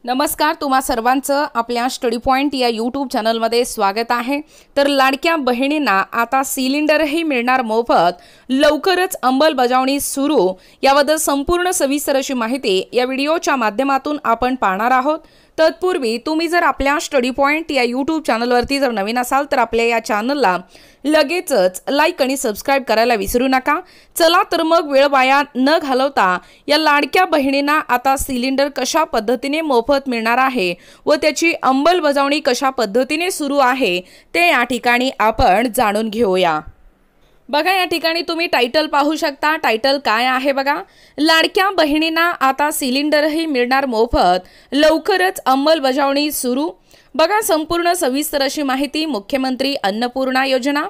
नमस्कार, तुम्हा सर्वांचं आपल्या स्टडी पॉइंट या यूट्यूब चॅनलमध्ये स्वागत आहे। तर लाडक्या बहिणींना आता सिलेंडरही मिळणार मोफत, लवकरच अंमलबजावणी सुरू, याबद्दल संपूर्ण सविस्तर अशी माहिती या व्हिडिओच्या माध्यमातून आपण पाहणार आहोत। तत्पूर्वी तुम्ही जर आपल्या स्टडी पॉइंट या यूट्यूब चॅनलवरती जर नवीन असाल तर आपल्या या चॅनलला लगेचच लाईक आणि सबस्क्राइब करायला विसरू नका। चला तर मग वेळ वाया न घालवता या लाडक्या बहिणींना आता सिलेंडर कशा पद्धतीने मोफत मिळणार आहे व त्याची अंमलबजावणी कशा पद्धतीने सुरू आहे ते या ठिकाणी आपण जाणून घेऊया। बघा, या ठिकाणी तुम्ही टायटल पाहू शकता। टायटल काय आहे बघा, लाडक्या बहिणींना आता सिलेंडरही मिळणार मोफत, लवकरच अंमलबजावणी सुरू। बघा, संपूर्ण सविस्तर अशी माहिती। मुख्यमंत्री अन्नपूर्णा योजना।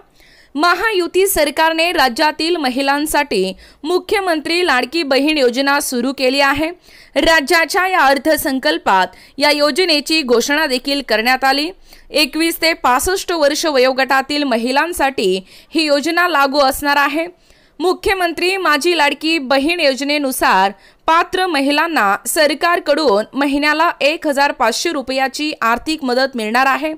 महायुती सरकारने राज्यातील महिलांसाठी मुख्यमंत्री लाडकी बहीण योजना सुरू केली आहे। राज्याच्या या अर्थसंकल्पात या योजनेची घोषणा देखील करण्यात आली। 21 ते 65 वर्ष वयोगटातील महिलांसाठी ही योजना लागू असणार आहे। मुख्यमंत्री माझी लाडकी बहीण योजनेनुसार पात्र महिलांना सरकारकडून महिन्याला 1500 रुपयाची आर्थिक मदत मिळणार आहे।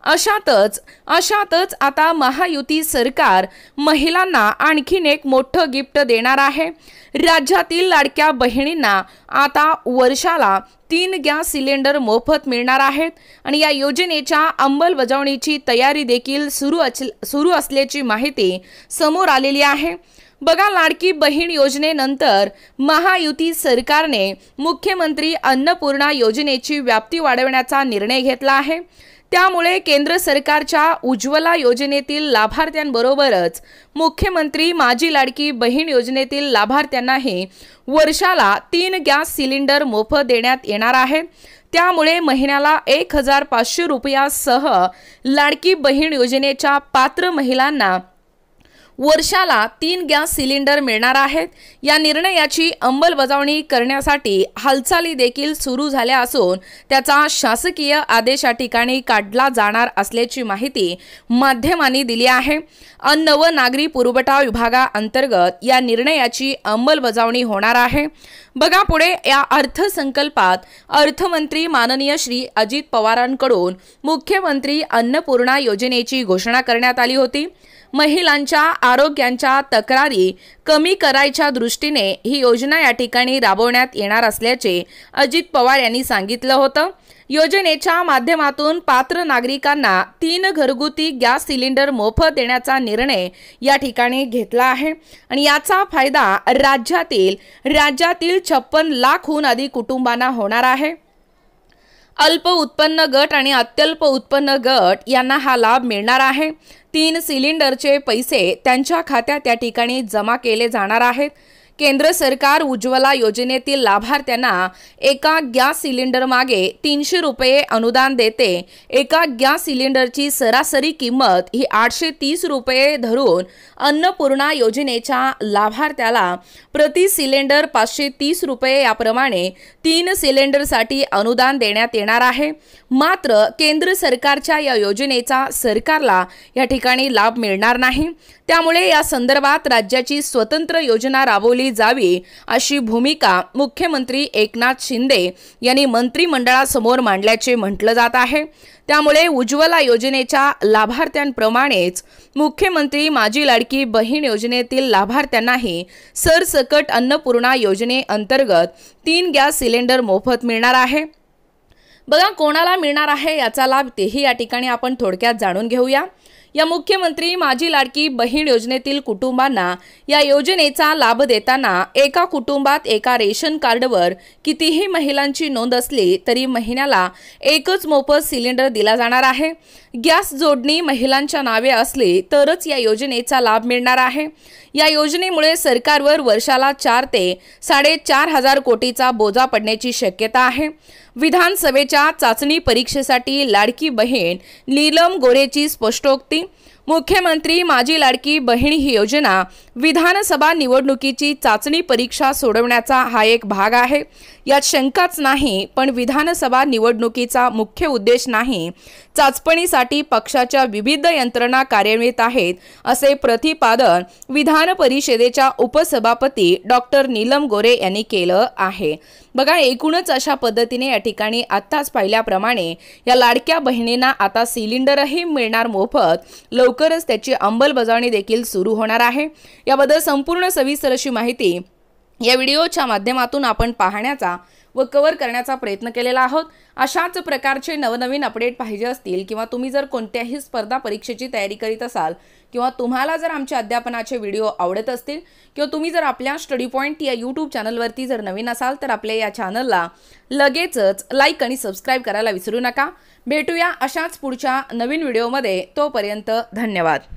अशातच आता महायुती सरकार महिलांना आणखीन एक मोठं गिफ्ट देणार आहे। राज्यातील लाडक्या बहिणींना आता वर्षाला 3 गॅस सिलेंडर मोफत मिळणार आहेत आणि या योजनेच्या अंमलबजावणीची तयारी देखील सुरू असल्याची माहिती समोर आलेली आहे। बघा, लाडकी बहीण योजनेनंतर महायुती सरकारने मुख्यमंत्री अन्नपूर्णा योजनेची व्याप्ती वाढवण्याचा निर्णय घेतला आहे। त्यामुळे केंद्र सरकारच्या उज्ज्वला योजनेतील लाभार्थ्यांबरोबरच मुख्यमंत्री माझी लाडकी बहीण योजनेतील लाभार्थ्यांनाही वर्षाला 3 गॅस सिलेंडर मोफत देण्यात येणार आहे। त्यामुळे महिन्याला 1500 रुपयासह लाडकी बहीण योजनेच्या पात्र महिलांना वर्षाला 3 गॅस सिलेंडर मिळणार आहेत। या निर्णयाची अंमलबजावणी करण्यासाठी हालचाली देखील सुरू झाल्या असून त्याचा शासकीय आदेश या ठिकाणी काढला जाणार असल्याची माहिती माध्यमांनी दिली आहे। अन्न व नागरी पुरवठा विभागाअंतर्गत या निर्णयाची अंमलबजावणी होणार आहे। बघा, पुढे या अर्थसंकल्पात अर्थमंत्री माननीय श्री अजित पवारांकडून मुख्यमंत्री अन्नपूर्णा योजनेची घोषणा करण्यात आली होती। महिलांच्या आरोग्याच्या तक्रारी कमी करायच्या दृष्टीने ही योजना या ठिकाणी राबवण्यात येणार असल्याचे अजित पवार यांनी सांगितलं होतं। योजनेच्या माध्यमातून पात्र नागरिकांना 3 घरगुती गॅस सिलेंडर मोफत देण्याचा निर्णय या ठिकाणी घेतला आहे आणि याचा फायदा राज्यातील 56 लाखहून अधिक कुटुंबांना होणार आहे। अल्प उत्पन्न गट आणि अत्यल्प उत्पन्न गट यांना हा लाभ मिळणार आहे। 3 सिलेंडरचे पैसे त्यांच्या खात्यात त्या ठिकाणी जमा केले जाणार आहेत। केंद्र सरकार उज्ज्वला योजनेतील लाभार्थ्यांना एका गॅस सिलेंडर मागे 300 रुपये अनुदान देते। एका गॅस सिलेंडरची सरासरी किंमत ही 830 रुपये धरून अन्नपूर्णा योजनेच्या लाभार्थ्याला प्रति सिलेंडर 530 रुपये याप्रमाणे 3 सिलेंडरसाठी अनुदान देण्यात येणार आहे। मात्र केंद्र सरकारच्या या योजनेचा सरकारला या ठिकाणी लाभ मिळणार नाही। त्यामुळे या संदर्भात राज्याची स्वतंत्र योजना राबवली जावी अशी भूमिका मुख्यमंत्री एकनाथ शिंदे यांनी मंत्रिमंडळासमोर मांडल्याचे म्हटलं जात आहे। त्यामुळे उज्ज्वला योजनेच्या लाभार्थ्यांप्रमाणेच मुख्यमंत्री माझी लाडकी बहीण योजनेतील लाभार्थ्यांनाही सरसकट अन्नपूर्णा योजनेअंतर्गत 3 गॅस सिलेंडर मोफत मिळणार आहे। बघा, कोणाला मिळणार आहे याचा लाभ तेही या ठिकाणी आपण थोडक्यात जाणून घेऊया। या मुख्यमंत्री माझी लाडकी बहीण योजनेतील कुटुंबांना या योजनेचा लाभ देताना एका कुटुंबात एका रेशन कार्डवर कितीही महिलांची नोंद असली तरी महिन्याला एकच मोफत सिलेंडर दिला जाणार आहे। गॅस जोडणी महिलांच्या नावे असली तरच या योजनेचा लाभ मिळणार आहे। या योजनेमुळे सरकारवर वर्षाला 4 ते 4.5 कोटीचा बोजा पडण्याची शक्यता आहे। विधानसभेच्या चाचणी परीक्षेसाठी लाडकी बहीण नीलम गोरेची स्पष्टोक्ती। मुख्यमंत्री माझी लाडकी बहीण ही योजना विधानसभा निवडणुकीची चाचणी परीक्षा सोडवण्याचा हा एक भाग आहे, यात शंकाच नाही। पण विधानसभा निवडणुकीचा मुख्य उद्देश नाही, चाचपणीसाठी पक्षाच्या विविध यंत्रणा कार्यान्वित आहेत असे प्रतिपादन विधान परिषदेच्या उपसभापती डॉक्टर नीलम गोरे यांनी केलं आहे। बघा, एकूणच अशा पद्धतीने या ठिकाणी आत्ताच पाहिल्याप्रमाणे या लाडक्या बहिणींना आता सिलेंडरही मिळणार मोफत. लवकरच त्याची अंमलबजावणी देखील सुरू होणार आहे. याबद्दल संपूर्ण सविस्तर अशी माहिती या व्हिडिओच्या माध्यमातून आपण पाहण्याचा व कव्हर करण्याचा प्रयत्न केलेला आहोत. अशाच प्रकारचे नवनवीन अपडेट पाहिजे असतील किंवा तुम्ही जर कोणत्याही स्पर्धा परीक्षेची तयारी करीत असाल किंवा तुम्हाला जर आमचे अध्यापनाचे व्हिडिओ आवडत असतील किंवा तुम्ही जर आपल्या स्टडी पॉइंट या यूट्यूब चॅनलवरती जर नवीन असाल तर आपल्या या चॅनलला लगेचच लाईक आणि सबस्क्राईब करायला विसरू नका. भेटूया अशाच पुढच्या नवीन व्हिडिओमध्ये. तोपर्यंत धन्यवाद.